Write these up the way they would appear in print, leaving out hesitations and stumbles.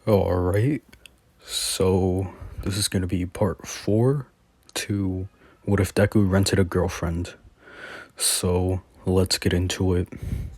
Alright, so this is gonna be part 4 to What If Deku Rented a Girlfriend. So let's get into it.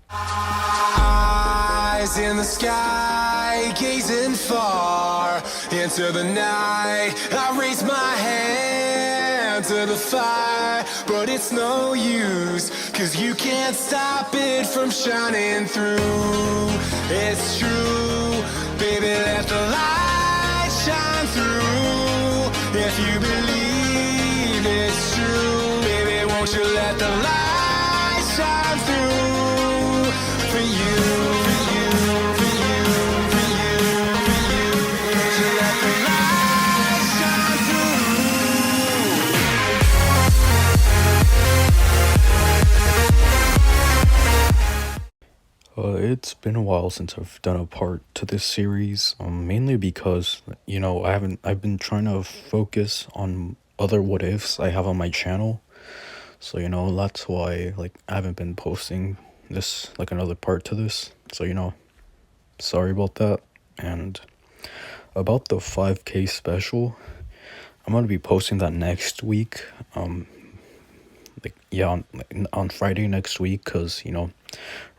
Eyes in the sky, gazing far into the night. I raise my hand to the fire, but it's no use, 'cause you can't stop it from shining through. It's true, baby, let the light shine through. If you believe it's true, baby, won't you let the light shine through for you, for you, for you, for you, for you. Won't you let the light shine It's been a while since I've done a part to this series, mainly because, I've been trying to focus on other what ifs I have on my channel. So, that's why, I haven't been posting this, another part to this. So, sorry about that. And about the 5K special, I'm gonna be posting that next week. On Friday next week, cause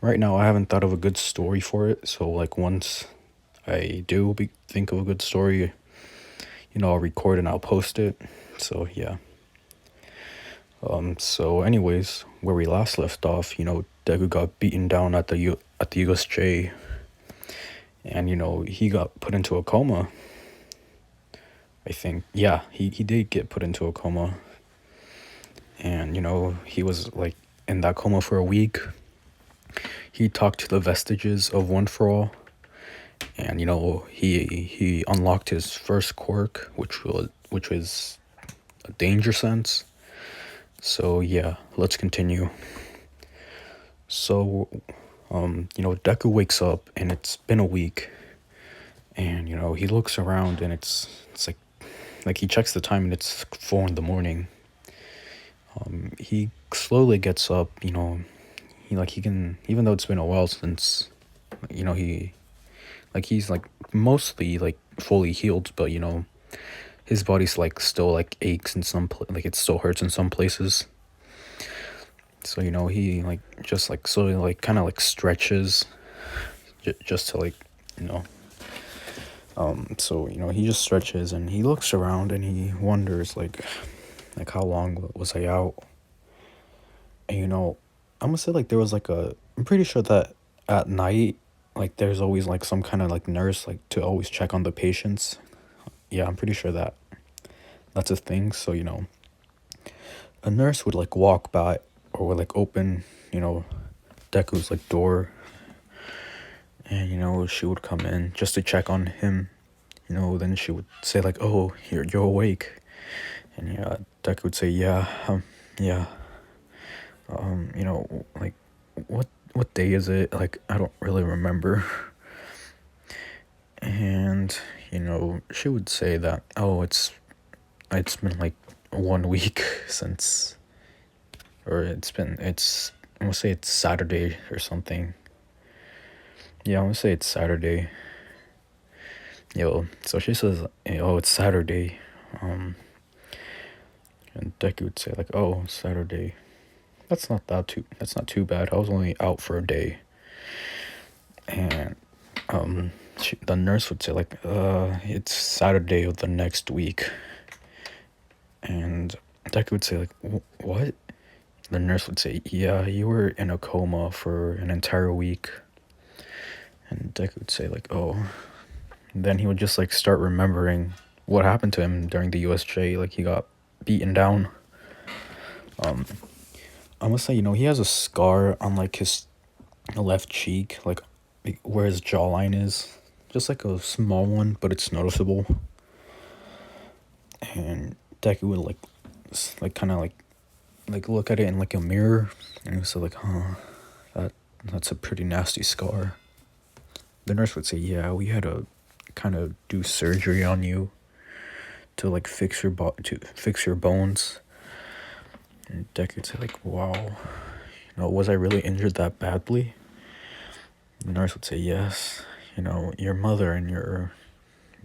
right now I haven't thought of a good story for it. So once I think of a good story, I'll record and I'll post it. So yeah. So anyways, where we last left off, Deku got beaten down at the USJ, and he got put into a coma. I think, yeah, he did get put into a coma. And he was in that coma for a week. He talked to the vestiges of One for All, and he unlocked his first quirk, which was a danger sense. So yeah, let's continue. So Deku wakes up and it's been a week, and he looks around and it's like he checks the time and it's 4 in the morning. He slowly gets up, he can, even though it's been a while since he's mostly fully healed, but his body's still aches in it still hurts in some places. So he just slowly kind of stretches just to so he just stretches and he looks around and he wonders how long was I out. And I'm gonna say there was I'm pretty sure that at night there's always some kind of nurse to always check on the patients. Yeah, I'm pretty sure that that's a thing. So a nurse would walk by or would open Deku's door, and she would come in just to check on him. Then she would say oh, you're awake. And Deku would say yeah, yeah. What day is it? I don't really remember. And she would say that, oh, it's been 1 week since, or I'm gonna say it's Saturday or something. Yeah, I'm gonna say it's Saturday. So she says, oh, it's Saturday. And Deku would say oh, Saturday. That's not too bad. I was only out for a day. And the nurse would say it's Saturday of the next week. And Deku would say what? The nurse would say, yeah, you were in a coma for an entire week. And Deku would say oh. And then he would just start remembering what happened to him during the USJ. He got beaten down. I'm gonna say he has a scar on his left cheek, where his jawline is, just a small one, but it's noticeable. And Deku would kind of look at it in a mirror, and he would say that's a pretty nasty scar. The nurse would say, yeah, we had to kind of do surgery on you to fix your bones. And Deku would say wow, was I really injured that badly? The nurse would say, yes, your mother and your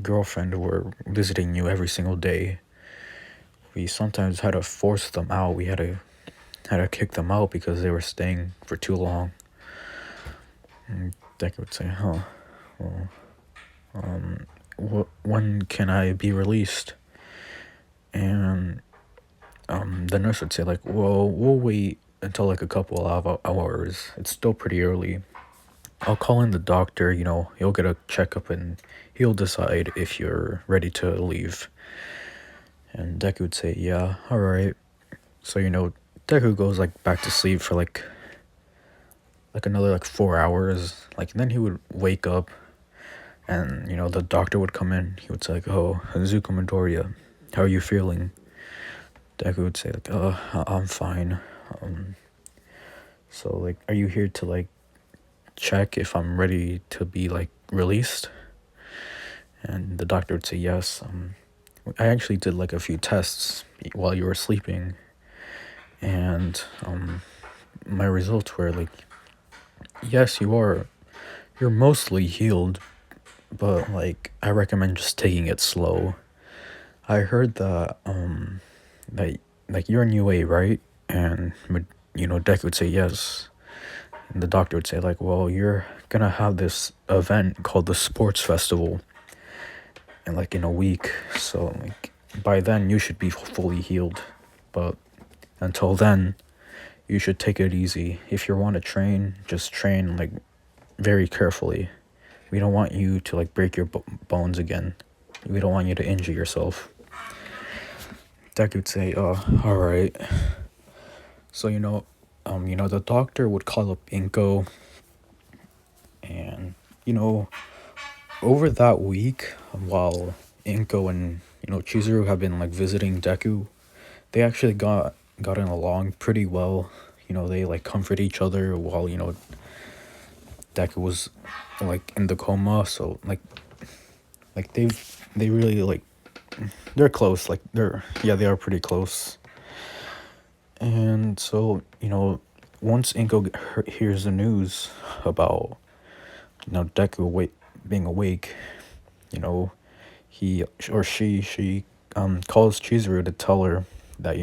girlfriend were visiting you every single day, we sometimes had to force them out. We had to kick them out because they were staying for too long. And Deku would say, "Huh, well, when can I be released?" And the nurse would say like, "Well, we'll wait until like a couple of hours. It's still pretty early. I'll call in the doctor. He'll get a checkup and he'll decide if you're ready to leave." And Deku would say, "Yeah, all right." So Deku goes like back to sleep for like another like 4 hours. Like then he would wake up, and the doctor would come in. He would say like, "Oh, Zuko Midoriya, how are you feeling?" Deku would say like, I'm fine. So like, are you here to like check if I'm ready to be like released?" And the doctor would say yes. I actually did like a few tests while you were sleeping, and my results were like, yes, you're mostly healed, but like I recommend just taking it slow. I heard that like you're in UA, right? And Deku would say yes. And the doctor would say like, well, you're gonna have this event called the sports festival in a week, so like by then you should be fully healed, but until then you should take it easy. If you want to train, just train like very carefully. We don't want you to like break your bones again. We don't want you to injure yourself. Deku would say, all right. So the doctor would call up Inko, and over that week, while Inko and Chizuru have been like visiting Deku, they actually gotten along pretty well. They like comfort each other while Deku was like in the coma. So like they really like they're close. Like they are pretty close. And so once Inko hears the news about Deku being awake, he or she calls Chizuru to tell her that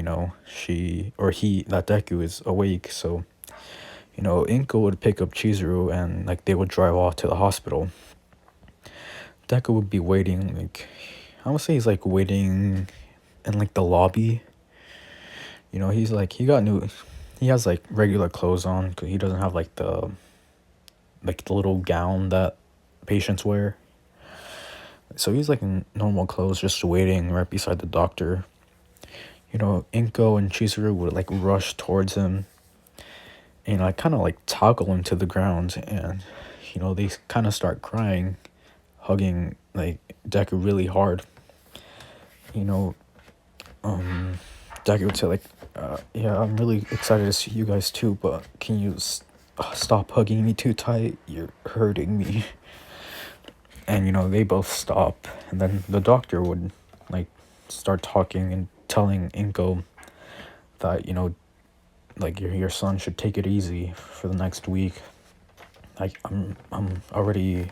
she or he that Deku is awake. So Inko would pick up Chizuru and like they would drive off to the hospital. Deku would be waiting, like I would say he's like waiting in like the lobby. He's like he has like regular clothes on because he doesn't have like the little gown that patients wear. So he's like in normal clothes, just waiting right beside the doctor. Inko and Chizuru would like rush towards him, and I kind of like toggle him to the ground, and they kind of start crying, hugging like Deku really hard. you know Deku would say like, yeah, I'm really excited to see you guys too, but can you stop hugging me too tight? You're hurting me. And they both stop, and then the doctor would like start talking and telling Inko that like your son should take it easy for the next week. Like I'm pretty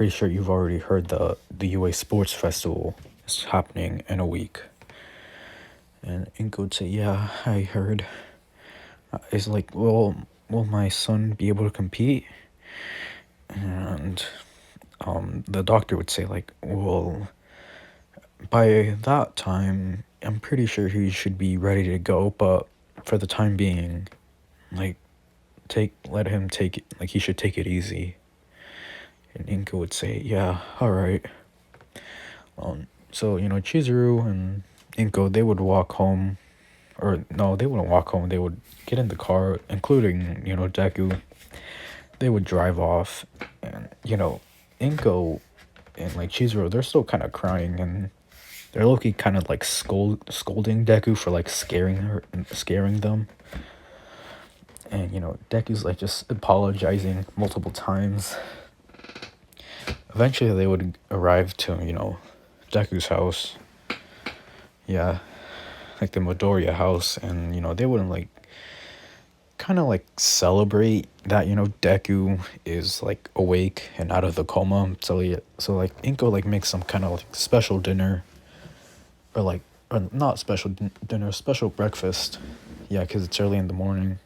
sure you've already heard the UA Sports Festival is happening in a week. And Inko would say, yeah, I heard. It's like, well, will my son be able to compete? And the doctor would say like, well, by that time I'm pretty sure he should be ready to go, but for the time being, like let him take it, like he should take it easy. And Inko would say, yeah, all right. So Chizuru and Inko, they would walk home, or no, they wouldn't walk home. They would get in the car, including Deku. They would drive off, and Inko and like Chizuru, they're still kind of crying, and they're low-key kind of like scolding Deku for like scaring them. And Deku's like just apologizing multiple times. Eventually they would arrive to Deku's house. Yeah, like the Midoriya house, and they wouldn't like kind of like celebrate that, Deku is like awake and out of the coma. So like Inko like makes some kind of like special dinner, or like, or not special dinner, special breakfast. Yeah, because it's early in the morning.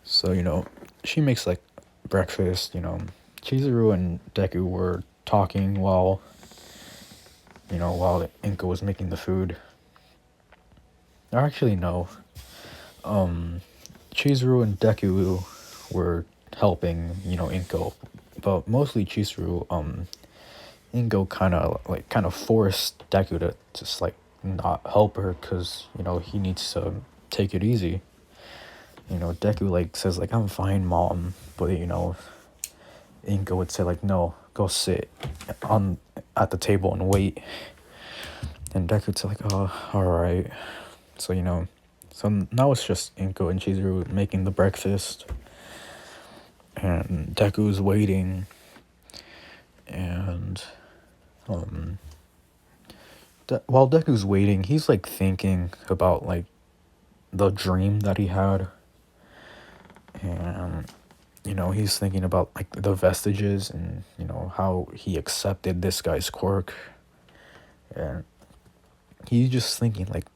So, she makes like breakfast. Chizuru and Deku were talking while Inko was making the food. Or actually, no. Chizuru and Deku were helping, Inko, but mostly Chizuru. Ingo kind of forced Deku to just like not help her, because he needs to take it easy. Deku like says like, I'm fine, mom, but Ingo would say like, no, go sit on at the table and wait. And Deku would say like, oh, all right. So so now it's just Inko and Chizuru making the breakfast, and Deku's waiting, and while Deku's waiting, he's like thinking about like the dream that he had, and he's thinking about like the vestiges, and how he accepted this guy's quirk, and he's just thinking like,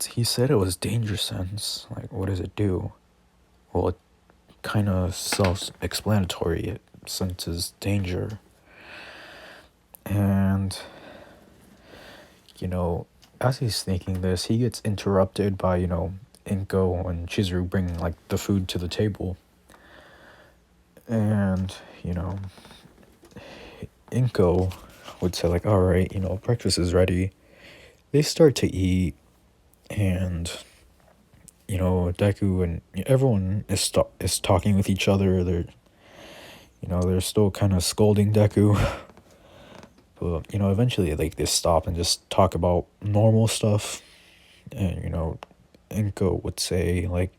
he said it was danger sense. Like, what does it do? Well, it kind of self-explanatory. It senses danger, and as he's thinking this, he gets interrupted by Inko and Chizuru bringing like the food to the table, and Inko would say like, all right, breakfast is ready. They start to eat, and Deku and everyone is talking with each other. They're still kind of scolding Deku, but eventually like they stop and just talk about normal stuff, and Inko would say like,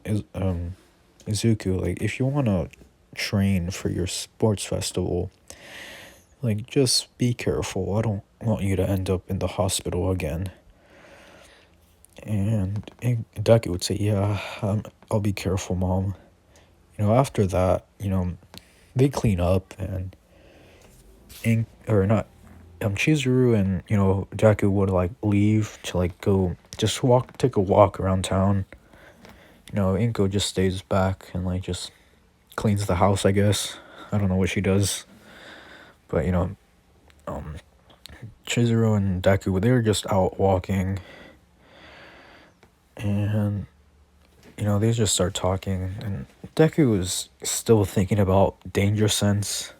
Izuku, like, if you want to train for your sports festival, like, just be careful. I don't want you to end up in the hospital again. And Deku would say, yeah, I'll be careful, mom. After that, they clean up, and Chizuru and Deku would like leave to like go just take a walk around town. Inko just stays back and like just cleans the house, I guess. I don't know what she does, but Chizuru and Deku, they were just out walking, and they just start talking, and Deku was still thinking about danger sense.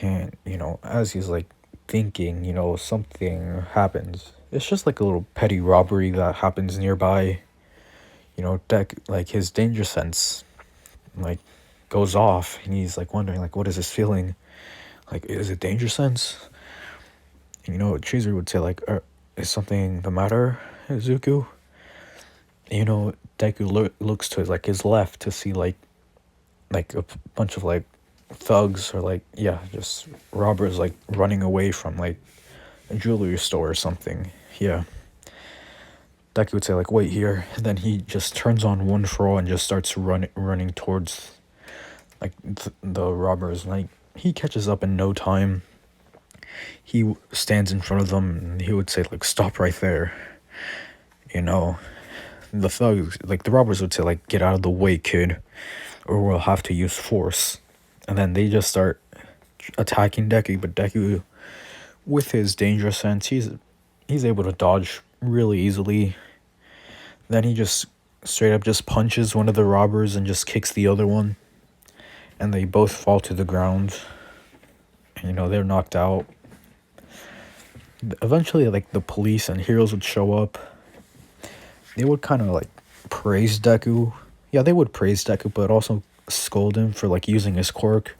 And as he's like thinking, something happens. It's just like a little petty robbery that happens nearby. Deku, like, his danger sense like goes off, and he's like wondering like, what is this feeling? Like, is it danger sense? And Chizuru would say like, is something the matter, Izuku? And, Deku looks to his left to see like a bunch of like thugs, or like, yeah, just robbers like running away from like a jewelry store or something. Yeah. Deku would say like, wait here, and then he just turns on one for all and just starts running towards like the robbers. Like, he catches up in no time. He stands in front of them, and he would say like, stop right there. The thugs, like the robbers, would say like, get out of the way, kid, or we'll have to use force. And then they just start attacking Deku, but Deku, with his danger sense, he's able to dodge really easily. Then he just straight up just punches one of the robbers and just kicks the other one, and they both fall to the ground. And, they're knocked out. Eventually, like, the police and heroes would show up. They would kind of like praise Deku. Yeah, they would praise Deku, but also scold him for like using his quirk.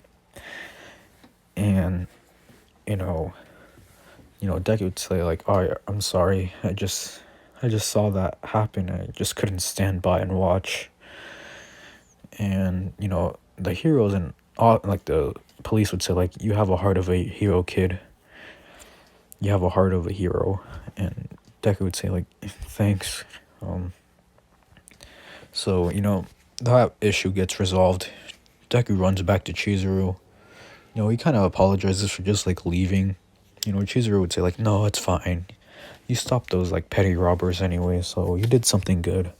And Deku would say like, oh, I'm sorry, I just saw that happen. I just couldn't stand by and watch. And the heroes and all, like, the police would say like, you have a heart of a hero, kid. You have a heart of a hero. And Deku would say like, thanks. So, that issue gets resolved. Deku runs back to Chizuru. He kind of apologizes for just like leaving. Chizuru would say like, "No, it's fine. You stopped those like petty robbers anyway, so you did something good."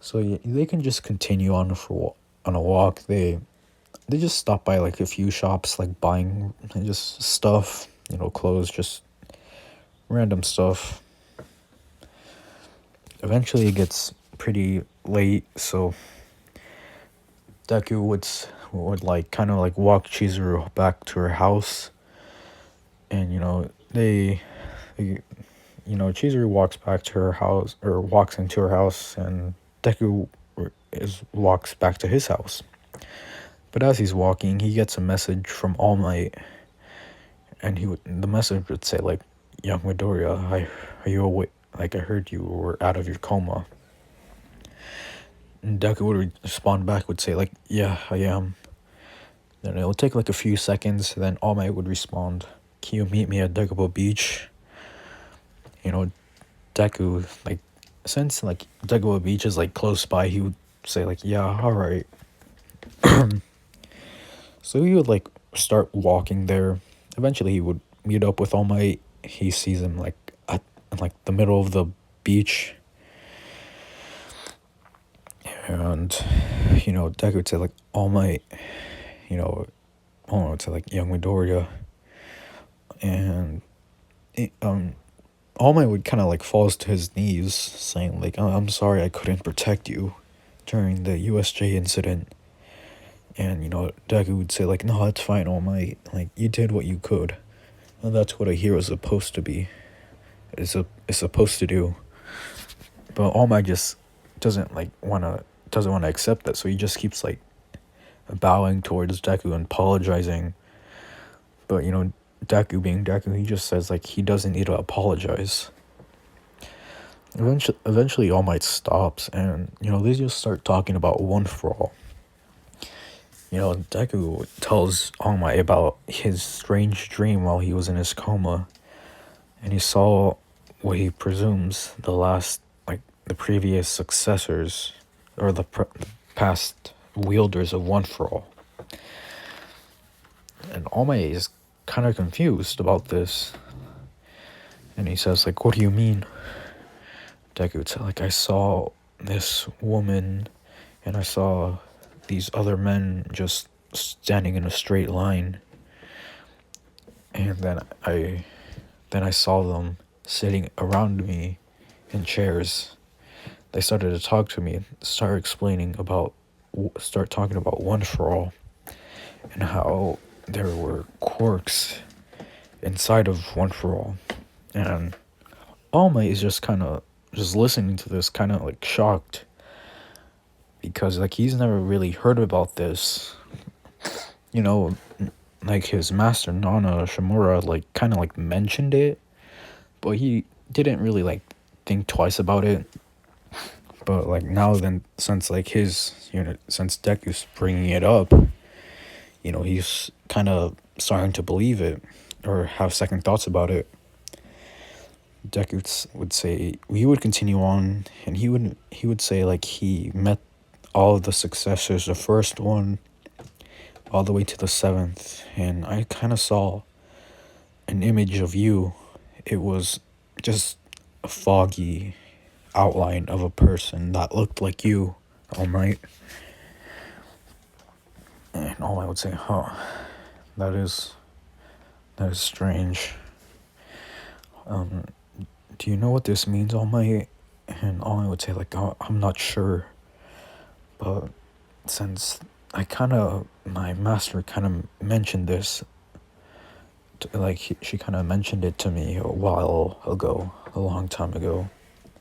So yeah, they can just continue on a walk. They just stop by like a few shops, like buying just stuff, clothes, just random stuff. Eventually, it gets pretty late, so Deku would like kind of like walk Chizuru back to her house, and Chizuru walks back to her house or walks into her house, and Deku walks back to his house. But as he's walking, he gets a message from All Might, and the message would say like, "Young Midoriya, are you awake? Like I heard you were out of your coma." And Deku would respond back, would say like, "Yeah, I am." Then it'll take like a few seconds. Then All Might would respond, "Can you meet me at Deku Beach?" Deku, like, since like Deku Beach is like close by, he would say like, "Yeah, all right." So he would like start walking there. Eventually, he would meet up with All Might. He sees him like at like the middle of the beach, and Deku would say like, "All Might," All Might would say like, "Young Midoriya," and All Might would kind of like falls to his knees, saying like, I'm sorry I couldn't protect you during the USJ incident." And Deku would say like, "No, it's fine, All Might. Like you did what you could, and that's what a hero's supposed to be. Is supposed to do." But All Might just doesn't wanna accept that, so he just keeps like bowing towards Deku and apologizing. But Deku being Deku, he just says like he doesn't need to apologize. Eventually, All Might stops, and they just start talking about One for All. Deku tells All Might about his strange dream while he was in his coma, and he saw what he presumes the previous successors, or the past wielders of One for All. And All Might is kind of confused about this, and he says like, "What do you mean?" Deku would say like, "I saw this woman, and I saw these other men just standing in a straight line, and then I saw them sitting around me in chairs. They started to talk to me, start talking about One for All, and how there were quirks inside of One for All." And All Might is just kind of just listening to this, kind of like shocked, because like he's never really heard about this. Like his master Nana Shimura like kind of like mentioned it, but he didn't really like think twice about it. But like now then, since like since Deku's bringing it up, he's kind of starting to believe it or have second thoughts about it. Deku would say he would continue on, and he would say like he met all of the successors, the first one all the way to the seventh, and I kind of saw an image of you. It was just a foggy outline of a person that looked like you, All Might. And All Might would say, "Huh, that is strange. Do you know what this means, All Might?" And All Might would say like, "Oh, I'm not sure, but since my master kind of mentioned this, she kind of mentioned it to me a while ago, a long time ago,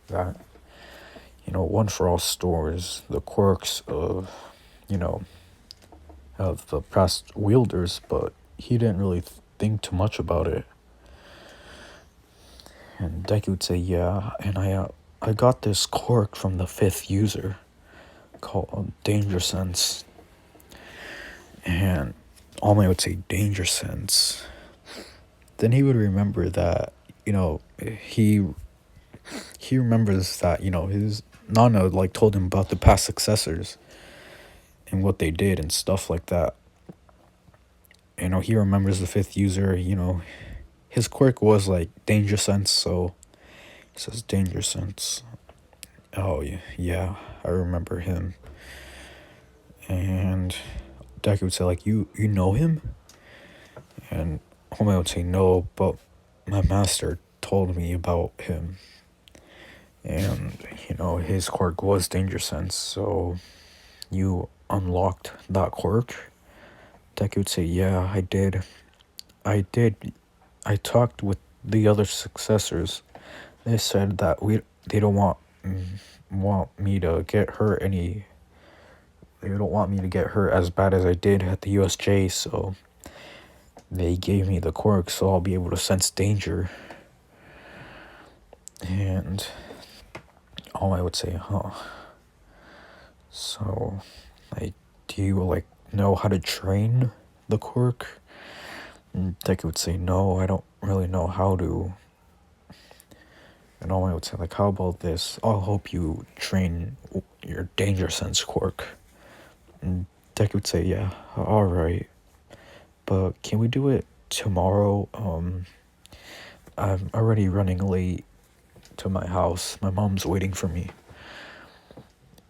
that One for All stores the quirks of the past wielders, but he didn't really think too much about it." And Deku would say, "Yeah, and I got this quirk from the fifth user called Danger Sense." And All Might would say, "Danger Sense." Then he would remember that he remembers that his Nana like told him about the past successors and what they did and stuff like that. He remembers the fifth user. His quirk was like danger sense, so he says danger sense. Oh yeah, yeah, I remember him. And Deku would say like, you know him? And Homie would say no, but my master told me about him. And his quirk was danger sense, so you unlocked that quirk? Deku would say, yeah, I did. I did. I talked with the other successors. They said that they don't want me to get hurt any. They don't want me to get hurt as bad as I did at the USJ, so they gave me the quirk so I'll be able to sense danger. And all I would say, huh? So, do you know how to train the quirk? And Deku would say, no, I don't really know how to. And all I would say, how about this? I'll help you train your danger sense quirk. And Deku would say, yeah, alright. But can we do it tomorrow? I'm already running late to my house. My mom's waiting for me.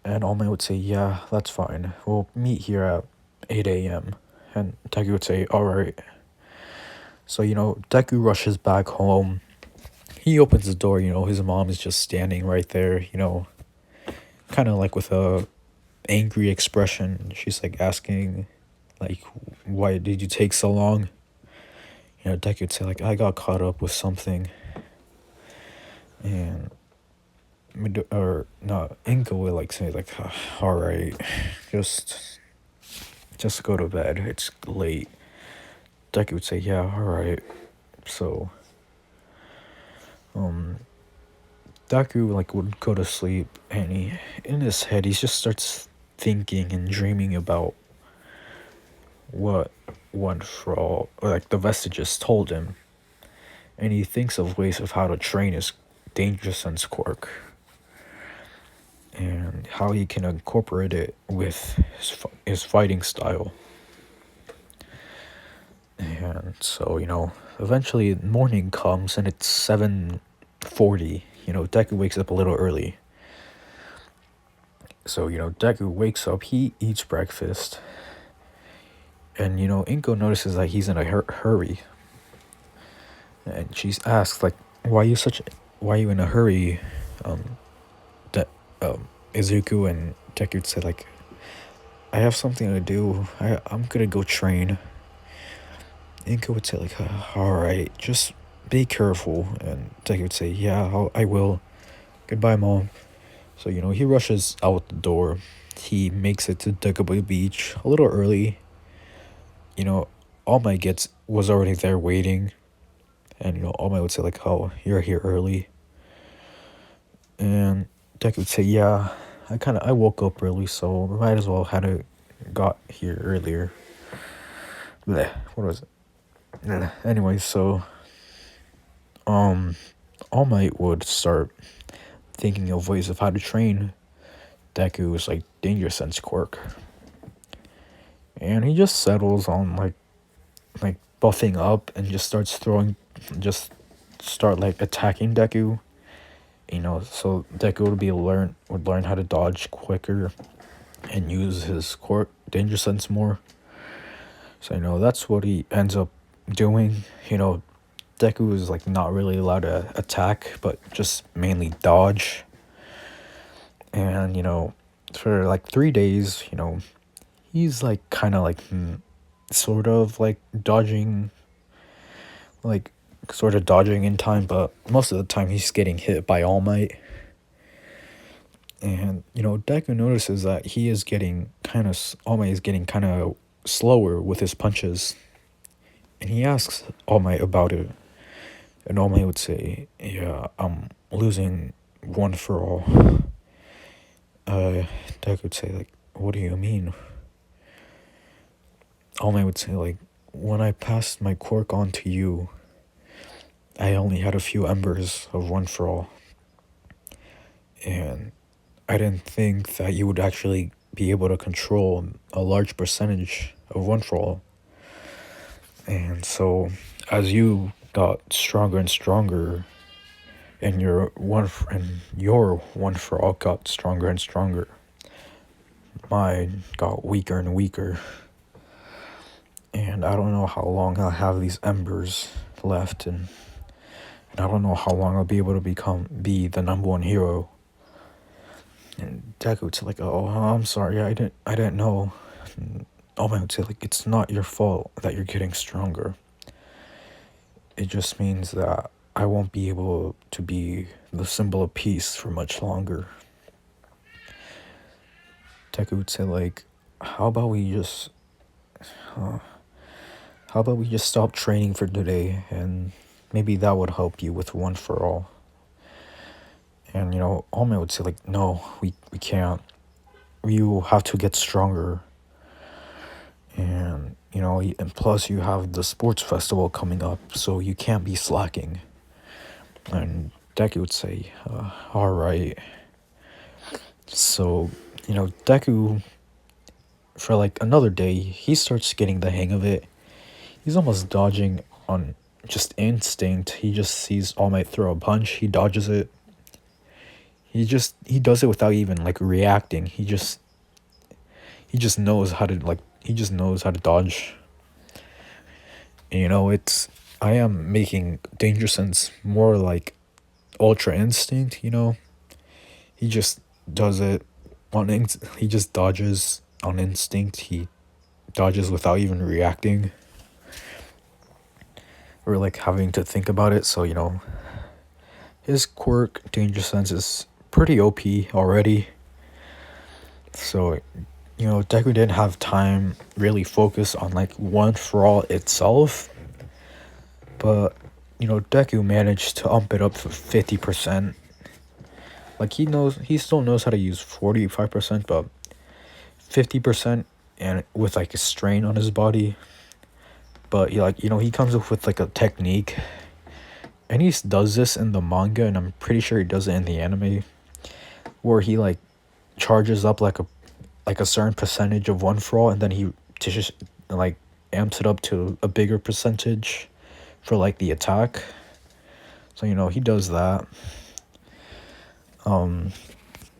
And All Might would say, yeah, that's fine. We'll meet here at 8 a.m. And Deku would say, alright. So, Deku rushes back home. He opens the door, his mom is just standing right there, kind of with a angry expression. She's asking, why did you take so long? Deku would say, I got caught up with something. And, Inko would, say, alright, just go to bed. It's late. Deku would say, yeah, alright. So, Deku would go to sleep, and in his head he just starts thinking and dreaming about what One For All, the vestiges told him, and he thinks of ways of how to train his danger sense quirk and how he can incorporate it with his fighting style. And so eventually morning comes and it's 7:40. Deku wakes up a little early. So, Deku wakes up, he eats breakfast. And, Inko notices that he's in a hurry. And she asks, why are you in a hurry? Izuku and Deku said, I have something to do. I'm gonna go train. Inko would say, alright, just be careful. And Deku would say, yeah, I will. Goodbye, Mom. So, he rushes out the door. He makes it to Deku Beach a little early. All Might was already there waiting. And, All Might would say, oh, you're here early. And Deku would say, yeah, I woke up early, so we might as well had got here earlier. Blech, what was it? Anyway, so, All Might would start thinking of ways of how to train Deku's danger sense quirk, and he just settles on buffing up and just start attacking Deku. So Deku would learn how to dodge quicker and use his quirk danger sense more. So that's what he ends up doing. Deku is not really allowed to attack, but just mainly dodge. And for 3 days, he's sort of dodging, sort of dodging in time, but most of the time he's getting hit by All Might. And Deku notices that All Might is getting kind of slower with his punches, and he asks All Might about it. And All Might would say, yeah, I'm losing One For All. Deku would say, what do you mean? All Might would say, when I passed my quirk on to you, I only had a few embers of One For All. And I didn't think that you would actually be able to control a large percentage of One For All. And so, as you got stronger and stronger, and your One For All got stronger and stronger, mine got weaker and weaker. And I don't know how long I'll have these embers left, and I don't know how long I'll be able to be the number one hero. And Deku would say like, "Oh, I'm sorry, I didn't know." And All Might would say like, "It's not your fault that you're getting stronger. It just means that I won't be able to be the symbol of peace for much longer." Deku would say like, "How about we just, how about we just stop training for today, and maybe that would help you with One For All." And All Might would say like, "No, we can't. You have to get stronger. And and plus you have the sports festival coming up, so you can't be slacking." And Deku would say, "All right." So Deku, for like another day, he starts getting the hang of it. He's almost dodging on just instinct. He just sees All Might throw a punch, he dodges it. He does it without even like reacting. He just knows how to dodge. It's I am making Danger Sense more like Ultra Instinct. He just does it he just dodges on instinct. He dodges without even reacting or like having to think about it. So his quirk Danger Sense is pretty OP already. So Deku didn't have time really focus on like One For All itself, but Deku managed to ump it up for 50%. Like he still knows how to use 45%, but 50%, and with like a strain on his body. But he comes up with like a technique, and he does this in the manga, and I'm pretty sure he does it in the anime, where he like charges up like a certain percentage of One For All, and then he just like amps it up to a bigger percentage for like the attack. So he does that.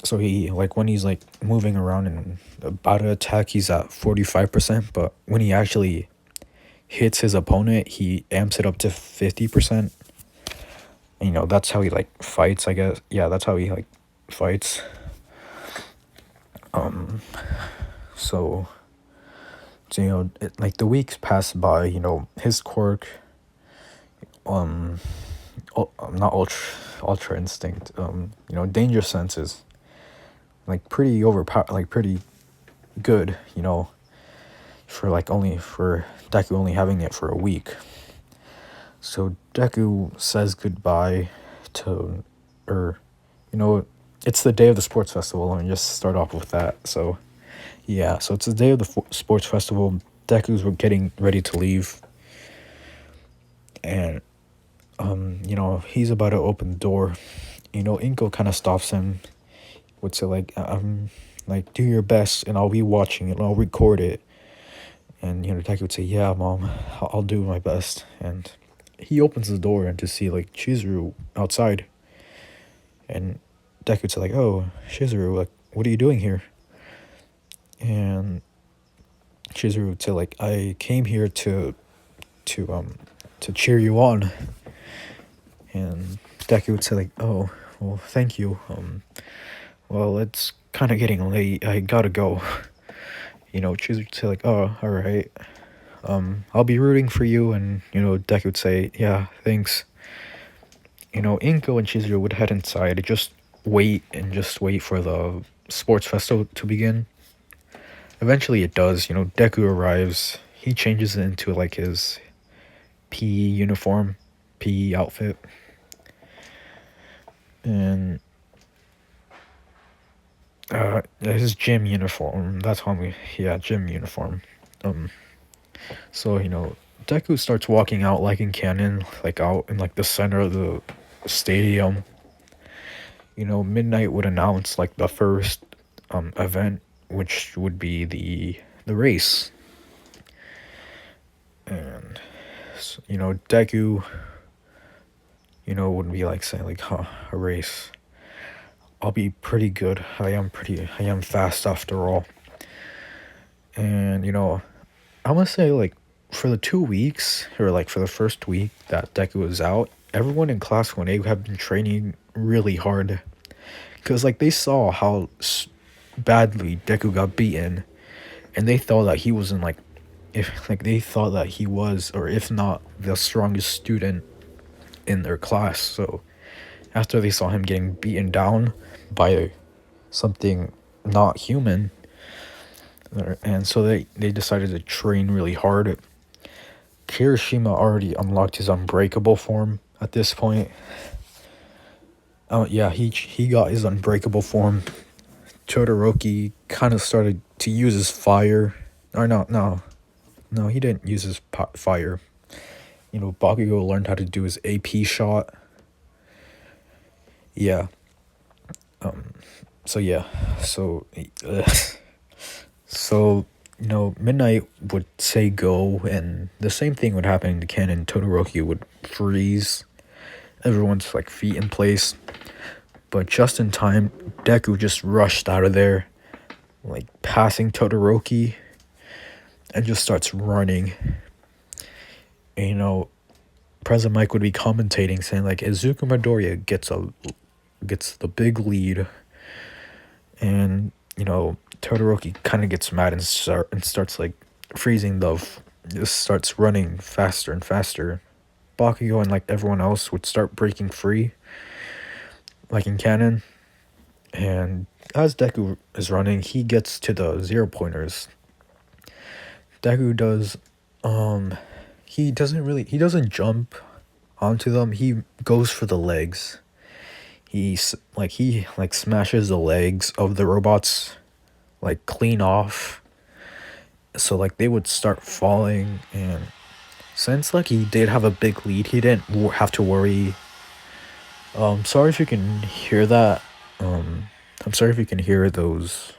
So he like when he's like moving around and about to attack, he's at 45%, but when he actually hits his opponent, he amps it up to 50%. And, that's how he like fights, I guess. Yeah, that's how he like fights. So like the weeks pass by. His quirk, not ultra instinct. Danger Sense is like pretty overpowered, like pretty good. For Deku only having it for a week. So Deku says goodbye to, it's the day of the sports festival. Let me just start off with that. So, yeah, so it's the day of the sports festival. Deku's getting ready to leave. And, he's about to open the door. Inko kind of stops him. Would say, like, do your best, and I'll be watching it, and I'll record it. And, Deku would say, "Yeah, Mom, I'll do my best." And he opens the door and to see, like, Chizuru outside. And Deku would say, like, "Oh, Chizuru, like, what are you doing here?" And Chizuru would say, like, "I came here to cheer you on." And Deku would say, like, "Oh, well, thank you. Well, it's kind of getting late. I gotta go." Chizuru would say, like, "Oh, all right. I'll be rooting for you." And, Deku would say, "Yeah, thanks." Inko and Chizuru would head inside, just wait for the sports festival to begin. Eventually it does. Deku arrives. He changes it into, like, his PE uniform, PE outfit. And his gym uniform. That's how gym uniform. So, Deku starts walking out like in canon, like out in like the center of the stadium. Midnight would announce like the first event, which would be the race. And Deku, would be like saying like, huh, a race. I'll be pretty good. I am fast after all. And I must say, like, for the 2 weeks, or like for the first week that Deku was out, everyone in class 1A have been training really hard. Because, like, they saw how badly Deku got beaten, and they thought that he wasn't, like, if, like, they thought that he was, or if not, the strongest student in their class. So, after they saw him getting beaten down by something not human, and so they decided to train really hard. Kirishima already unlocked his unbreakable form at this point. Oh yeah, he got his unbreakable form. Todoroki kind of started to use his fire. Or no, he didn't use his fire. Bakugo learned how to do his AP shot. Yeah. So yeah. So so Midnight would say go, and the same thing would happen to Ken, and Todoroki would freeze everyone's like feet in place. But just in time, Deku just rushed out of there, like passing Todoroki, and just starts running. And, President Mike would be commentating, saying like Izuku Midoriya gets the big lead, and Todoroki kind of gets mad and starts like freezing just starts running faster and faster. Bakugo and like everyone else would start breaking free, like in canon. And as Deku is running, he gets to the 0 pointers. Deku does, he doesn't jump onto them. He goes for the legs. He smashes the legs of the robots, like clean off. So like they would start falling, and since like he did have a big lead, he didn't have to worry. Sorry if you can hear that. I'm sorry if you can hear those.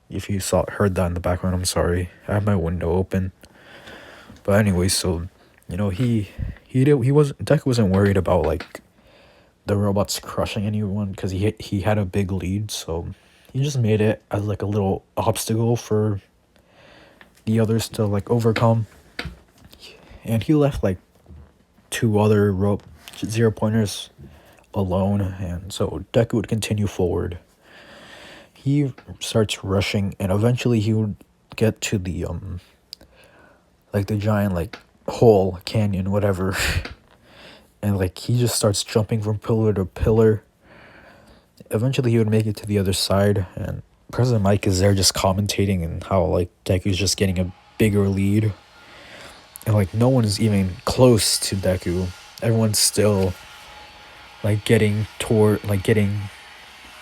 If you heard that in the background, I'm sorry. I have my window open. But anyway, so Deku wasn't worried about like the robots crushing anyone, because he had a big lead, so he just made it as like a little obstacle for the others to like overcome. And he left like 2 other 0 pointers alone, and so Deku would continue forward. He starts rushing, and eventually he would get to the like the giant like hole, canyon, whatever. And like he just starts jumping from pillar to pillar. Eventually he would make it to the other side, and President Mike is there just commentating and how like Deku's just getting a bigger lead. And like no one is even close to Deku. Everyone's still like getting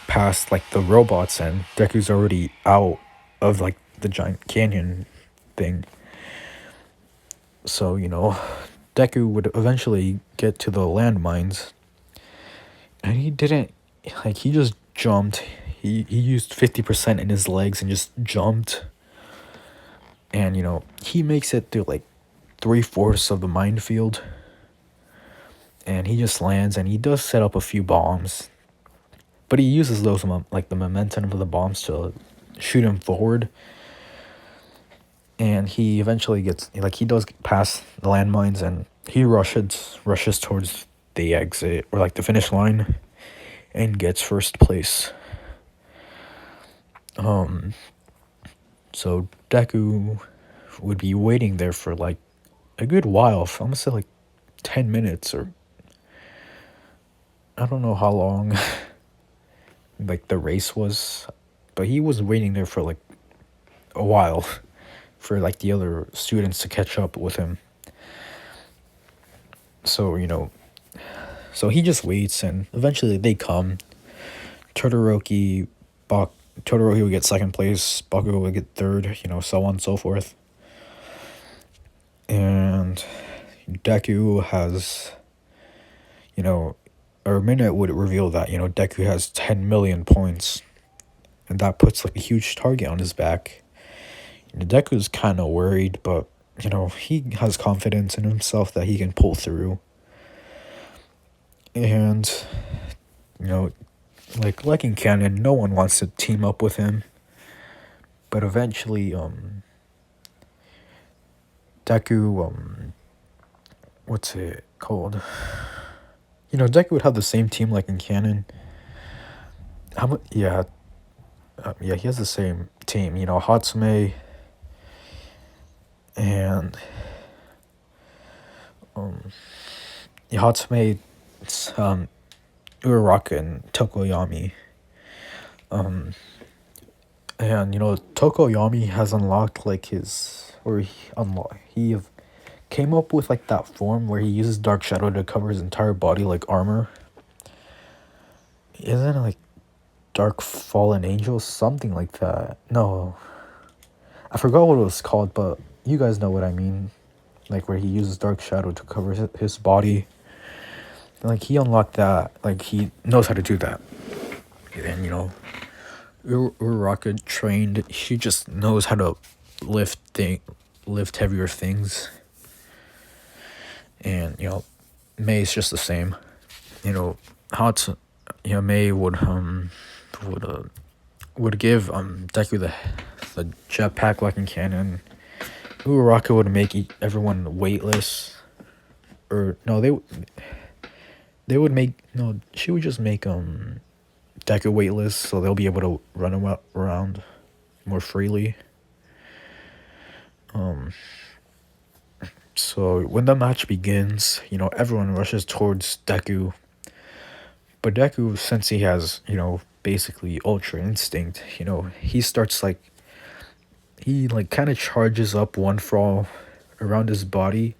past like the robots, and Deku's already out of like the giant canyon thing. So, Deku would eventually get to the landmines, and he just jumped. He used 50% in his legs and just jumped. And, he makes it through like 3/4 of the minefield. And he just lands, and he does set up a few bombs. But he uses those, like the momentum of the bombs to shoot him forward. And he eventually he does get past the landmines, and he rushes towards the exit, or like the finish line, and gets first place. So Deku would be waiting there for like a good while. I'm gonna say like 10 minutes, or I don't know how long like the race was, but he was waiting there for like a while for like the other students to catch up with him. So, so he just waits, and eventually they come. Todoroki will get second place, Bakugo will get third, so on and so forth. And Deku has, or Midnight would reveal that, Deku has 10 million points, and that puts like a huge target on his back. Deku's kind of worried, but he has confidence in himself that he can pull through. And you know, like in canon, no one wants to team up with him. But eventually, Deku, what's it called? Deku would have the same team like in canon. Yeah, yeah, he has the same team. Hatsume and Hatsume, Uraraka and Tokoyami. And Tokoyami has unlocked like he came up with like that form where he uses dark shadow to cover his entire body like armor. Isn't it like Dark Fallen Angel, something like that? No, I forgot what it was called, but you guys know what I mean. Like where he uses dark shadow to cover his body. Like he unlocked that. Like he knows how to do that. And Uraraka trained. She just knows how to lift heavier things. And May's just the same. May would give Deku the jetpack like in canon. Uraraka would make everyone weightless, or no, they would make no. She would just make Deku weightless, so they'll be able to run around more freely. So when the match begins, everyone rushes towards Deku. But Deku, since he has, basically Ultra Instinct, he starts he kind of charges up one for all around his body.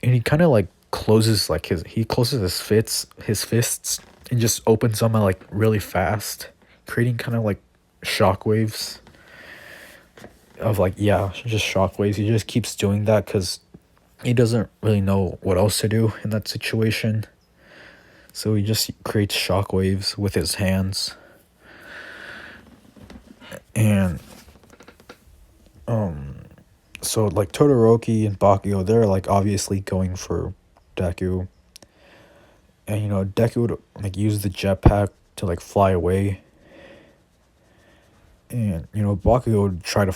And he kind of closes he closes his fists and just opens them really fast, creating kind of shockwaves of just shockwaves. He just keeps doing that because he doesn't really know what else to do in that situation. So he just creates shockwaves with his hands. And so Todoroki and Bakugo, they're obviously going for Deku. And Deku would use the jetpack to fly away. And Bakugo would try to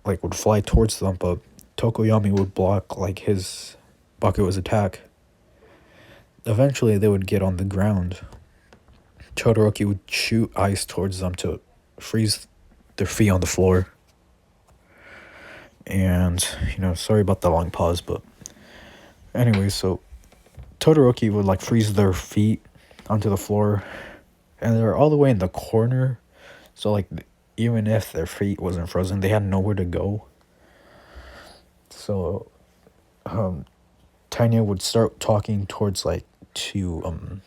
would fly towards them, but Tokoyami would block his Bakugo's attack. Eventually, they would get on the ground. Todoroki would shoot ice towards them to freeze their feet on the floor. And, sorry about the long pause, but anyway, so Todoroki would freeze their feet onto the floor, and they're all the way in the corner. So even if their feet wasn't frozen, they had nowhere to go. So Tanya would start talking towards to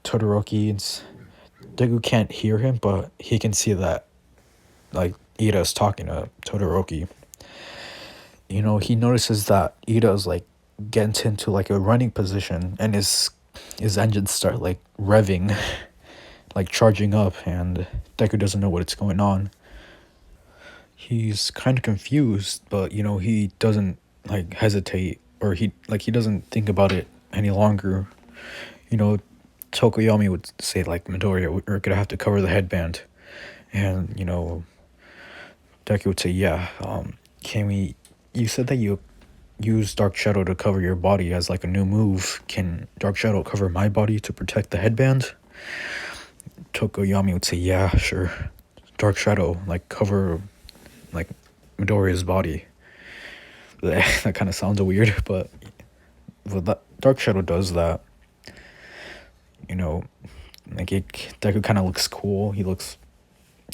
Todoroki, and Deku can't hear him, but he can see that Ida's talking to Todoroki. He notices that Ida's gets into a running position, and his engines start revving, charging up, and Deku doesn't know what's going on. He's kind of confused, but he doesn't hesitate, or he doesn't think about it any longer. Tokoyami would say Midoriya, we're gonna have to cover the headband, and Deku would say, yeah, can we? You said that you use Dark Shadow to cover your body as a new move. Can Dark Shadow cover my body to protect the headband? Tokoyami would say, yeah, sure. Dark Shadow cover Midoriya's body. That kind of sounds weird, but that Dark Shadow does that. Deku kind of looks cool. He looks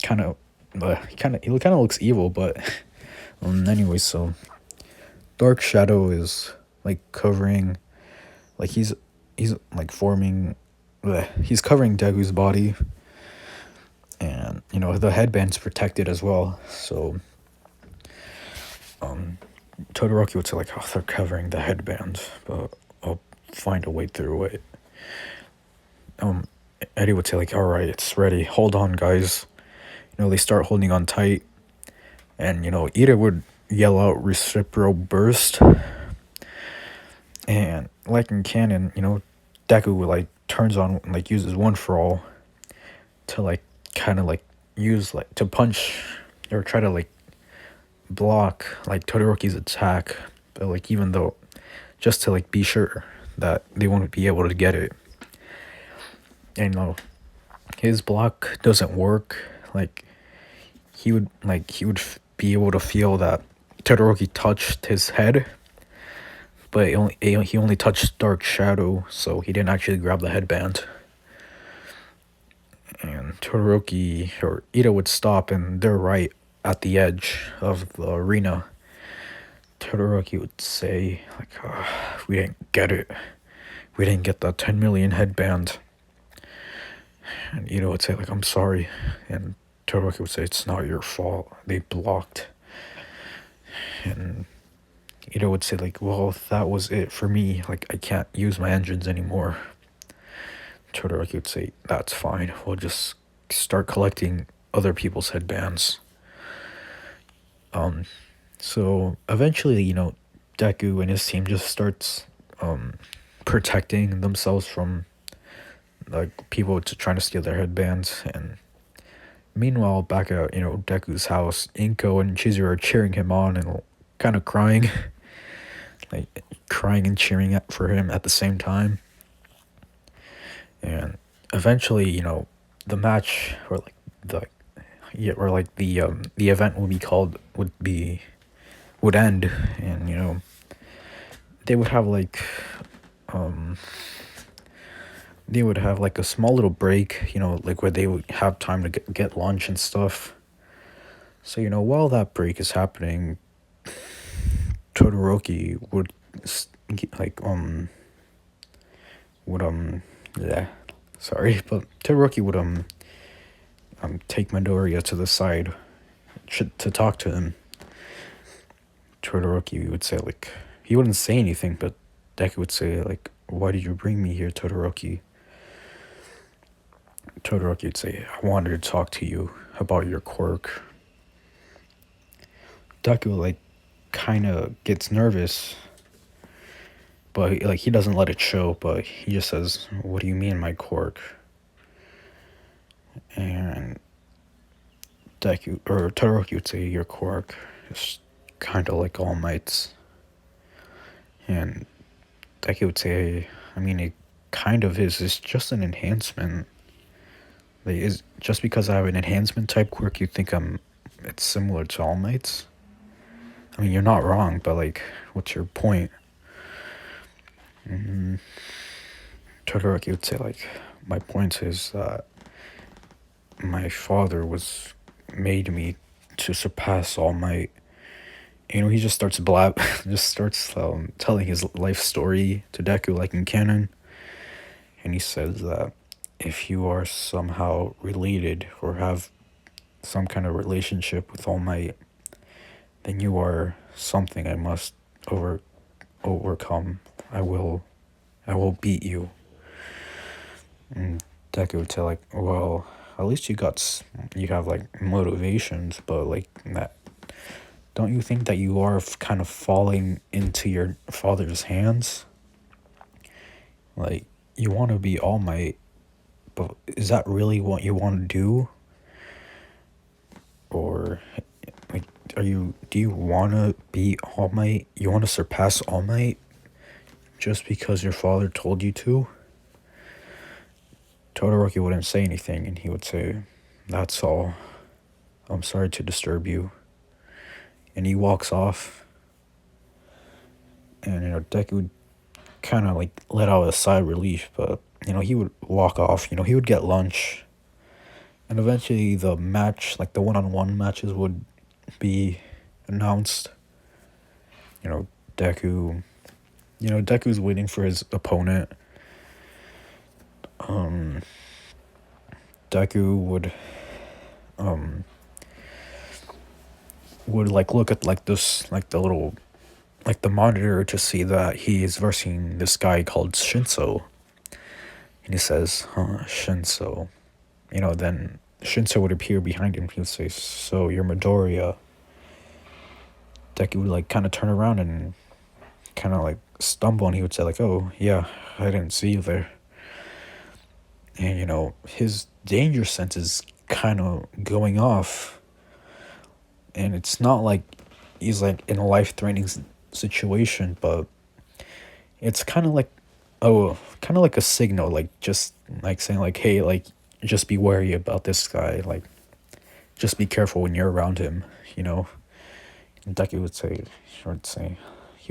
kind of looks evil, but anyway, so Dark Shadow is covering, he's forming, he's covering Deku's body, and the headband's protected as well. So Todoroki would say oh, they're covering the headband, but I'll find a way through it. Eddie would say like, "All right, it's ready. Hold on, guys." They start holding on tight, and Ida would yell out "Reciprocal burst," and like in canon, Deku would like turns on like uses one for all to like kind of like use like to punch or try to like block like Todoroki's attack, but like even though just to like be sure that they won't be able to get it. And his block doesn't work. Like he would be able to feel that Todoroki touched his head, but he only touched Dark Shadow, so he didn't actually grab the headband. And Todoroki or Ida would stop, and they're right at the edge of the arena. Todoroki would say, like, we didn't get it. We didn't get the 10 million headband. And Ida would say, like, I'm sorry. And Todoroki would say, it's not your fault. They blocked. And Ida would say, like, well, that was it for me. Like, I can't use my engines anymore. Todoroki would say, that's fine. We'll just start collecting other people's headbands. So eventually, Deku and his team just starts protecting themselves from like people trying to steal their headbands. And meanwhile, back at Deku's house, Inko and Chizuru are cheering him on and kind of crying, like crying and cheering for him at the same time. And eventually, the match or like the event would end, and they would have like a small little break, like where they would have time to get lunch and stuff. So while that break is happening, Todoroki would yeah, sorry, but Todoroki would take Midoriya to the side to talk to him. Todoroki would say like, he wouldn't say anything, but Deku would say like, why did you bring me here, Todoroki? Todoroki would say, I wanted to talk to you about your quirk. Deku like kind of gets nervous, but like he doesn't let it show, but he just says, what do you mean my quirk? And Todoroki would say, your quirk is kind of like All Might's. And Deku would say, I mean, it kind of is. It's just an enhancement. Like, is just because I have an enhancement type quirk, you think it's similar to All Might's? I mean, you're not wrong, but like, what's your point? Todoroki would say like, my point is that my father made me to surpass All Might. He just starts telling his life story to Deku like in canon. And he says that if you are somehow related or have some kind of relationship with All Might, then you are something I must overcome. I will beat you. And Deku would say like, well, at least you have like motivations, but like that. Don't you think that you are kind of falling into your father's hands? Like, you want to be All Might, but is that really what you want to do? Or, like, do you want to be All Might? You want to surpass All Might just because your father told you to? Todoroki wouldn't say anything, and he would say, that's all. I'm sorry to disturb you. And he walks off, and Deku would kind of like let out a sigh of relief, but he would walk off. He would get lunch, and eventually the match, like the one-on-one matches, would be announced. Deku's waiting for his opponent. Deku would like look at like this, like the little, like the monitor, to see that he is versing this guy called Shinso. And he says, huh, Shinso. Then Shinso would appear behind him. He would say, so you're Midoriya. Deku would like kind of turn around and kind of like stumble, and he would say like, oh yeah, I didn't see you there. And his danger sense is kind of going off, and it's not like he's like in a life-threatening situation, but it's kind of like, oh, kind of like a signal, like just like saying like, hey, like just be wary about this guy, like just be careful when you're around him, you know. And Deku he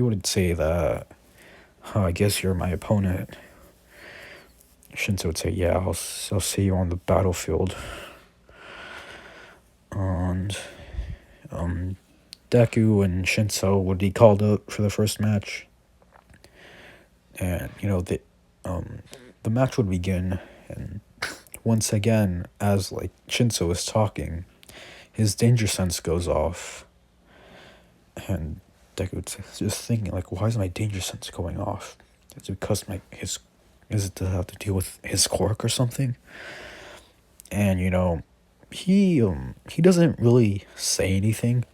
would say that, huh, I guess you're my opponent. Shinzo would say, yeah, I'll see you on the battlefield. And Deku and Shinzo would be called up for the first match. And, the match would begin. And once again, as, like, Shinzo is talking, his danger sense goes off. And Deku would say, just thinking, like, why is my danger sense going off? Is it because is it to have to deal with his quirk or something? And, he doesn't really say anything.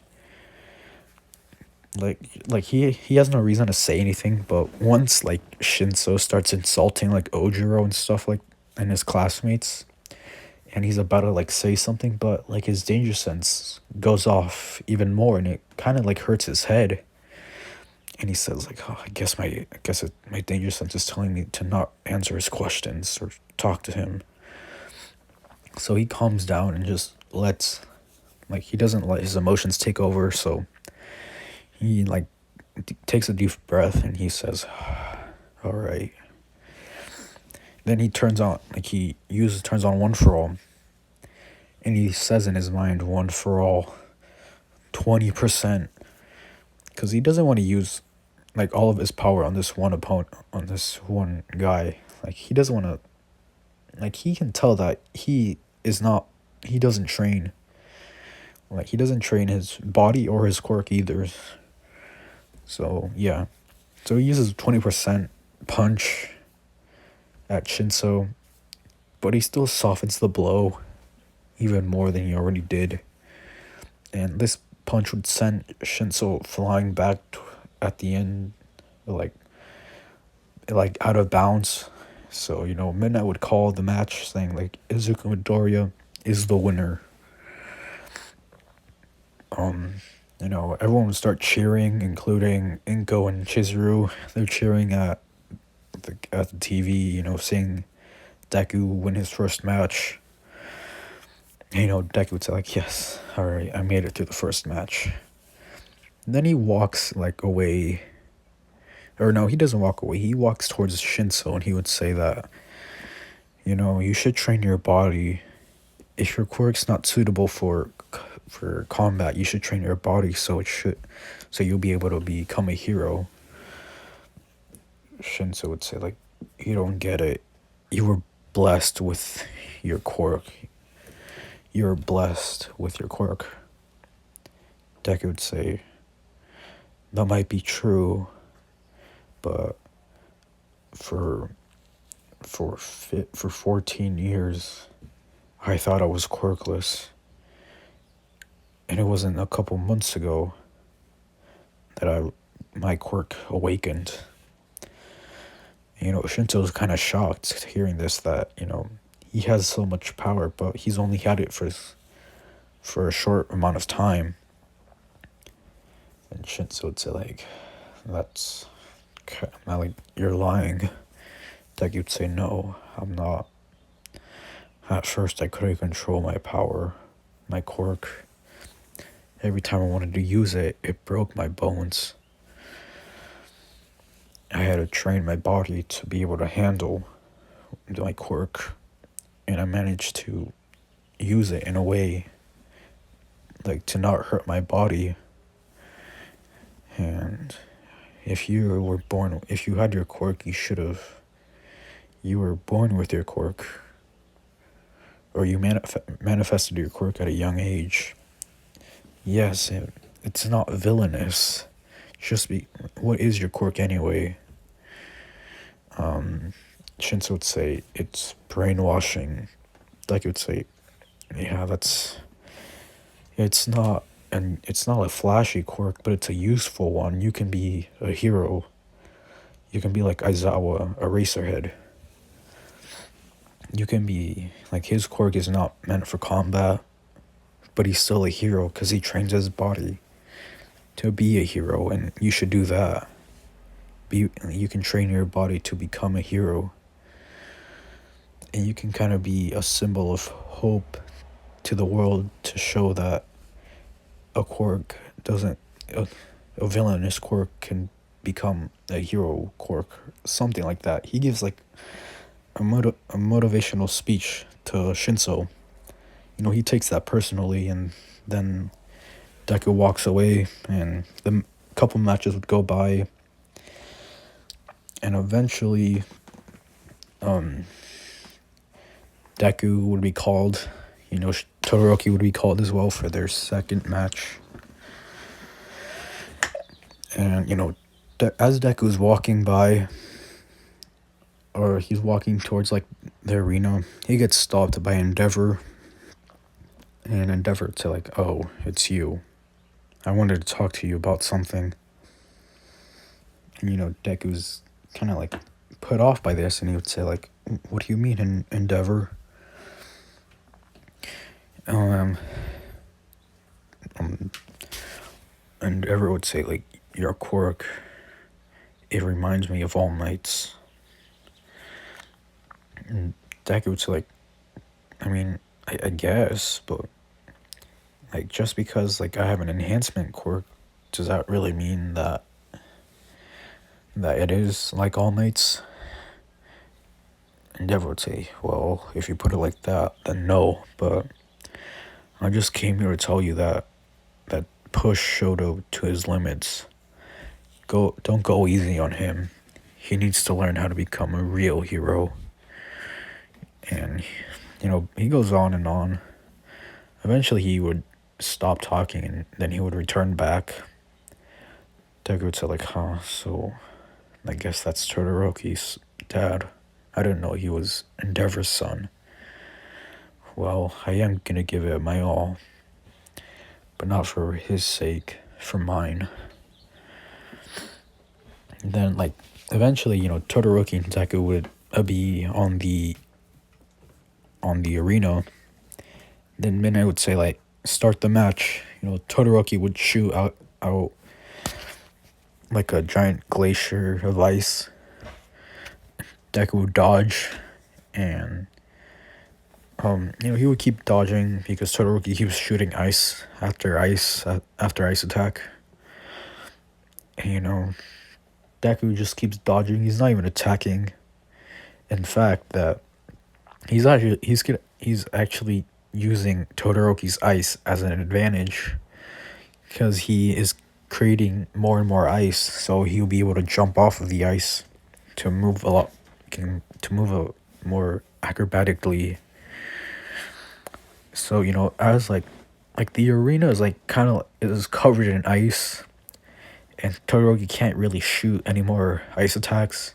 Like he has no reason to say anything, but once like Shinso starts insulting like Ojiro and stuff like and his classmates, and he's about to like say something, but like his danger sense goes off even more, and it kind of like hurts his head. And he says like, oh, my danger sense is telling me to not answer his questions or talk to him. So he calms down and just he doesn't let his emotions take over. So he like takes a deep breath and he says, all right. Then he turns on One For All, and he says in his mind, One For All, 20%, because he doesn't want to use like all of his power on this one opponent, on this one guy. Like he doesn't want to, like he can tell that he doesn't train. Like he doesn't train his body or his quirk either. So yeah, so he uses 20% punch at Shinso, but he still softens the blow even more than he already did. And this punch would send Shinso flying back at the end, like out of bounds. So, Midnight would call the match saying like Izuku Midoriya is the winner. Everyone would start cheering, including Inko and Chizuru. They're cheering at the TV, seeing Deku win his first match. Deku would say like, yes, all right, I made it through the first match. And then he walks like away. Or no, he doesn't walk away. He walks towards Shinso and he would say that, you should train your body. If your quirk's not suitable for combat, you should train your body so you'll be able to become a hero. Shinso would say like, you don't get it. You were blessed with your quirk. You're blessed with your quirk. Deku would say, that might be true, but for 14 years, I thought I was quirkless. And it wasn't a couple months ago that my quirk awakened. Shinto was kind of shocked hearing this, that, he has so much power, but he's only had it for a short amount of time. And Shinso would say, like, that's like, you're lying. Deku would say, no, I'm not. At first, I couldn't control my power, my quirk. Every time I wanted to use it, it broke my bones. I had to train my body to be able to handle my quirk, and I managed to use it in a way like to not hurt my body. And if you had your quirk, you were born with your quirk, or you manifested your quirk at a young age. Yes, it's not villainous. Just what is your quirk anyway? Shinzo would say it's brainwashing. Like he would say, yeah, it's not a flashy quirk, but it's a useful one. You can be a hero. You can be like Aizawa, a racerhead. You can be like his quirk is not meant for combat, but he's still a hero because he trains his body to be a hero, and you should do that. You can train your body to become a hero, and you can kind of be a symbol of hope to the world to show that a quirk doesn't a villainous quirk can become a hero quirk, something like that. He gives like a motivational speech to Shinso. He takes that personally, and then Deku walks away, and the couple matches would go by, and eventually, Deku would be called. Todoroki would be called as well for their second match. And as Deku's walking by, or he's walking towards like the arena, he gets stopped by Endeavor. And Endeavor to like, oh, it's you. I wanted to talk to you about something. And Deku's kind of like put off by this, and he would say like, what do you mean, Endeavor? Endeavor would say like, your quirk, it reminds me of All Might's. And Deku would say like, I mean, I guess, but like just because like I have an enhancement quirk, does that really mean that it is like All Might's? Endeavor would say, well, if you put it like that, then no, but I just came here to tell you that push Shoto to his limits. Don't go easy on him. He needs to learn how to become a real hero. And he goes on and on. Eventually he would stop talking, and then he would return back. Deku would say like, huh, so I guess that's Todoroki's dad. I didn't know he was Endeavor's son. Well, I am gonna give it my all, but not for his sake, for mine. And then like eventually, Todoroki and Deku would be on the arena. Then Midnight would say like, start the match. Todoroki would shoot out like a giant glacier of ice. Deku would dodge, and he would keep dodging because Todoroki keeps shooting ice after ice attack. And Deku just keeps dodging. He's not even attacking. In fact, that he's actually using Todoroki's ice as an advantage, because he is creating more and more ice, so he'll be able to jump off of the ice to move more acrobatically. So as like the arena is like kind of is covered in ice, and Todoroki can't really shoot any more ice attacks,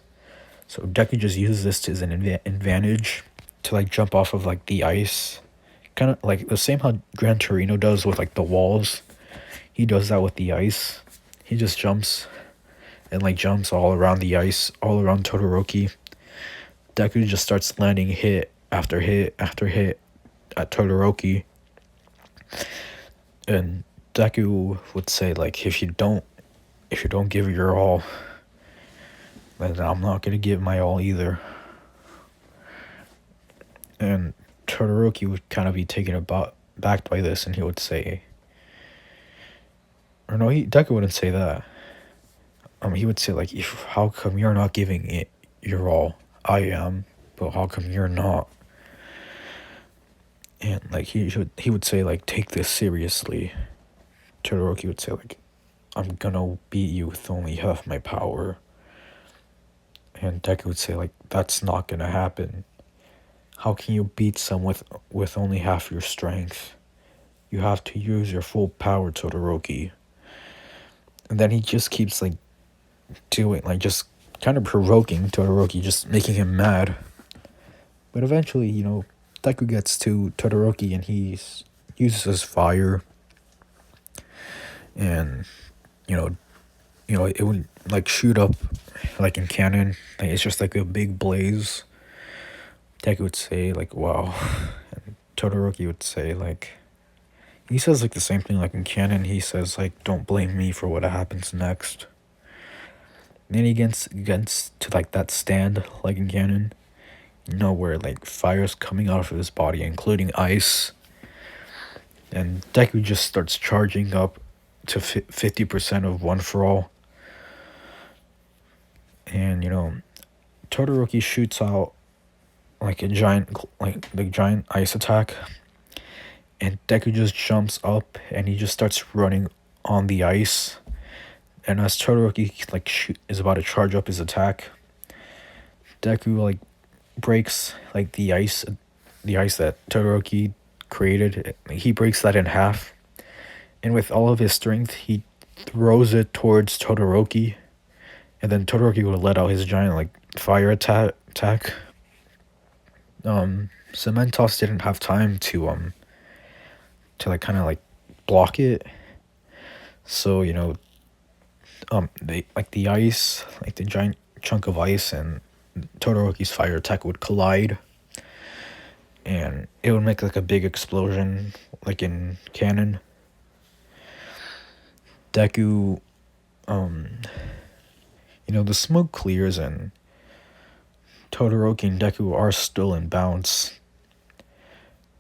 so Deku just uses this as an advantage to like jump off of like the ice, kind of like the same how Gran Torino does with like the walls. He does that with the ice. He just jumps and like jumps all around the ice, all around Todoroki. Deku just starts landing hit after hit after hit at Todoroki. And Deku would say like, if you don't give it your all, then I'm not gonna give my all either. And Todoroki would kind of be taken aback by this, and he would say, or no, Deku wouldn't say that. He would say like, how come you're not giving it your all? I am, but how come you're not? And like he would say like, take this seriously. Todoroki would say like, I'm gonna beat you with only half my power. And Deku would say like, that's not gonna happen. How can you beat someone with only half your strength? You have to use your full power, Todoroki. And then he just keeps like doing, like just kind of provoking Todoroki, just making him mad. But eventually, Deku gets to Todoroki and he uses fire, and you know, it would like shoot up, like in canon. Like it's just like a big blaze. Deku would say like, "Wow," and Todoroki would say like, he says like the same thing like in canon. He says like, "Don't blame me for what happens next." And then he gets to like that stand like in canon, where like fire's coming out of his body, including ice. And Deku just starts charging up to 50% of One For All. And Todoroki shoots out like a giant ice attack, and Deku just jumps up and he just starts running on the ice. And as Todoroki like is about to charge up his attack, Deku like breaks like the ice that Todoroki created. He breaks that in half, and with all of his strength, he throws it towards Todoroki, and then Todoroki will let out his giant like fire attack. Cementos didn't have time to like kind of like block it, so they like the ice, like the giant chunk of ice and Todoroki's fire attack would collide, and it would make like a big explosion like in canon. Deku, the smoke clears and Todoroki and Deku are still in bounds.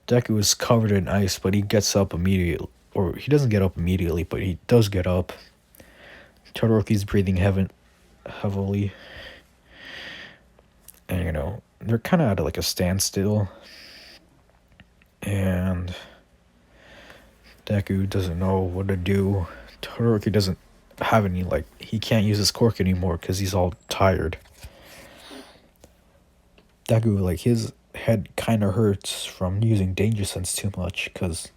Deku is covered in ice, but he gets up immediately, or he doesn't get up immediately, but he does get up. Todoroki's breathing heavily, and they're kind of at like a standstill, and Deku doesn't know what to do. Todoroki doesn't have any, like, he can't use his quirk anymore because he's all tired. Deku, like, his head kind of hurts from using Danger Sense too much, because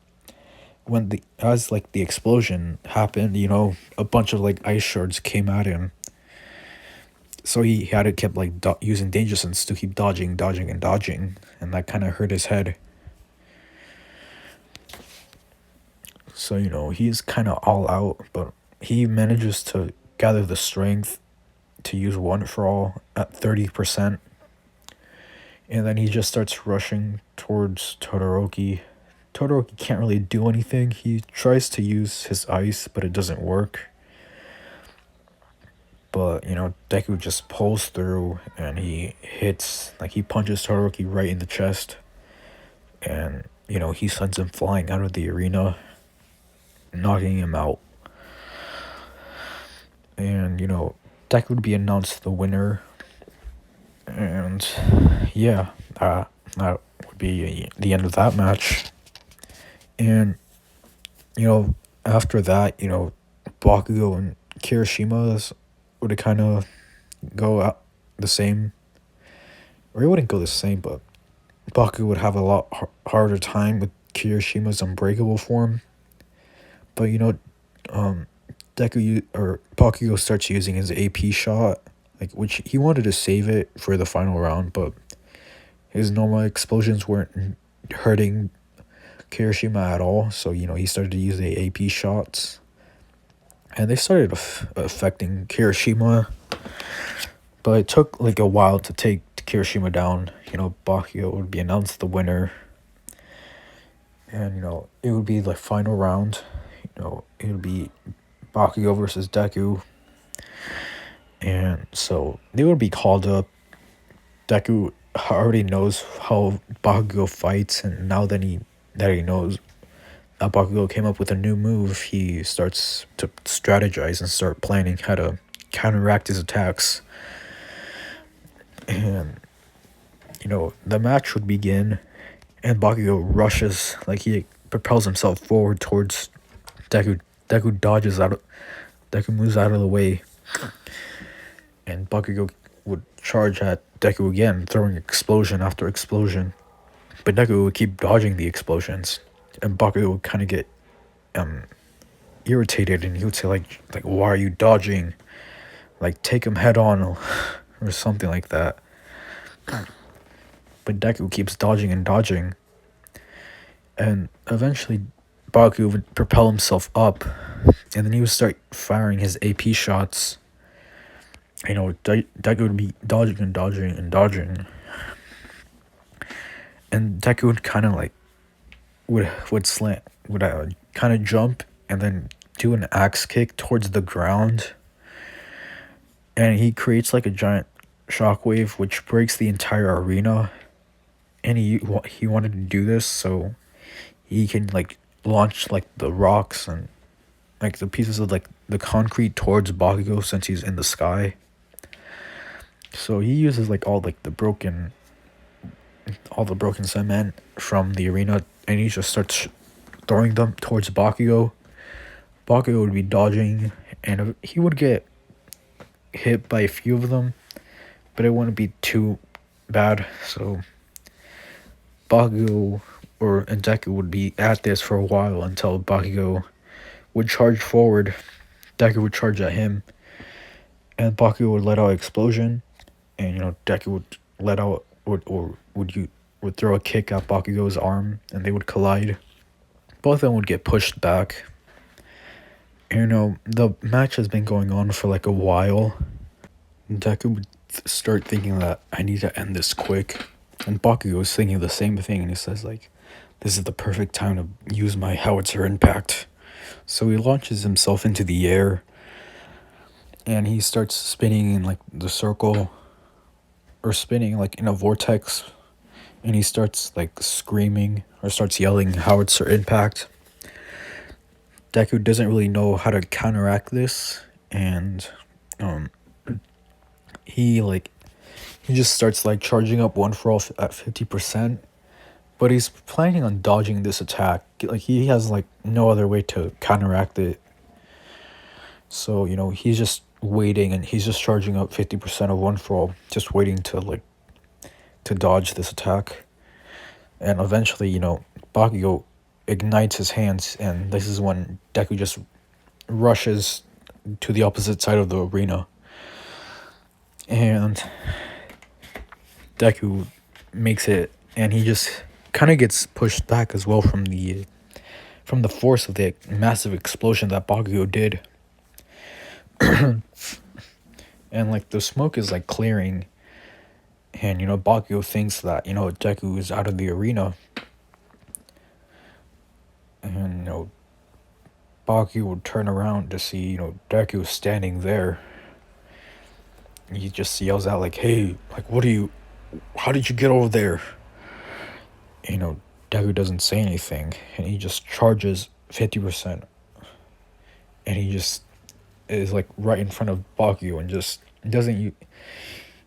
as the explosion happened, a bunch of like ice shards came at him, so he had to keep like using Danger Sense to keep dodging, and that kind of hurt his head. So he's kind of all out, but he manages to gather the strength to use One For All at 30%. And then he just starts rushing towards Todoroki. Todoroki can't really do anything. He tries to use his ice, but it doesn't work. But, Deku just pulls through and he punches Todoroki right in the chest. And, he sends him flying out of the arena, knocking him out. And, Deku would be announced the winner. And yeah, that would be the end of that match. And after that, Bakugo and Kirishima would kind of go out the same, or it wouldn't go the same, but Bakugo would have a lot harder time with Kirishima's unbreakable form. But Bakugo starts using his AP shot, which he wanted to save it for the final round, but his normal explosions weren't hurting Kirishima at all, so he started to use the AP shots, and they started affecting Kirishima, but it took like a while to take Kirishima down. Bakugo would be announced the winner, and it would be the final round. It would be Bakugo versus Deku. And so they would be called up. Deku already knows how Bakugo fights, and now that he knows that Bakugo came up with a new move, he starts to strategize and start planning how to counteract his attacks. And the match would begin, and Bakugo rushes, like he propels himself forward towards Deku. Deku moves out of the way, and Bakugo would charge at Deku again, throwing explosion after explosion. But Deku would keep dodging the explosions, and Bakugo would kind of get irritated, and he would say like, why are you dodging? like take him head on or something like that. But Deku keeps dodging and dodging, and eventually Baku would propel himself up, and then he would start firing his AP shots. You know, Deku would be dodging and dodging and dodging, and Deku would kind of like would slant, would kind of jump and then do an axe kick towards the ground, and he creates like a giant shockwave which breaks the entire arena. And he wanted to do this so he can like launch like the rocks and like the pieces of like the concrete towards Bakugo since he's in the sky. So he uses like all the broken cement from the arena, and he just starts throwing them towards Bakugo. Bakugo would be dodging, and he would get hit by a few of them, but it wouldn't be too bad. So Bakugo and Deku would be at this for a while until Bakugo would charge forward. Deku would charge at him, and Bakugo would let out an explosion, and Deku would let out would throw a kick at Bakugo's arm, and they would collide. Both of them would get pushed back. And, the match has been going on for like a while. Deku would start thinking that I need to end this quick, and Bakugo was thinking the same thing, and he says like, this is the perfect time to use my howitzer impact. So he launches himself into the air, and he starts spinning in like the circle, or spinning like in a vortex, and he starts like screaming or starts yelling howitzer impact. Deku doesn't really know how to counteract this, and he just starts like charging up One For All at 50%, but he's planning on dodging this attack. Like he has like no other way to counteract it. So, he's just waiting, and he's just charging up 50% of One For All, just waiting to dodge this attack. And eventually, Bakugo ignites his hands, and this is when Deku just rushes to the opposite side of the arena. And Deku makes it, and he just kind of gets pushed back as well from the force of the massive explosion that Bakugo did. And like the smoke is like clearing, and Bakugo thinks that Deku is out of the arena, and Bakugo would turn around to see Deku standing there. He just yells out like, "Hey, like how did you get over there?" Deku doesn't say anything, and he just charges 50%, and he just is like right in front of Bakugo, and just doesn't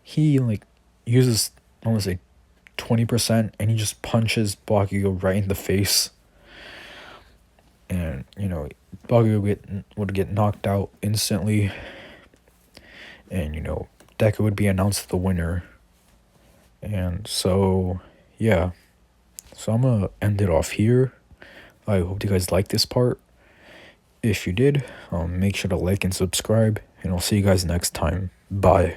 he like uses, I want to say, 20%, and he just punches Bakugo right in the face, and Bakugo would get knocked out instantly, and Deku would be announced the winner. And so yeah, so I'm gonna end it off here. I hope you guys liked this part. If you did, make sure to like and subscribe, and I'll see you guys next time. Bye.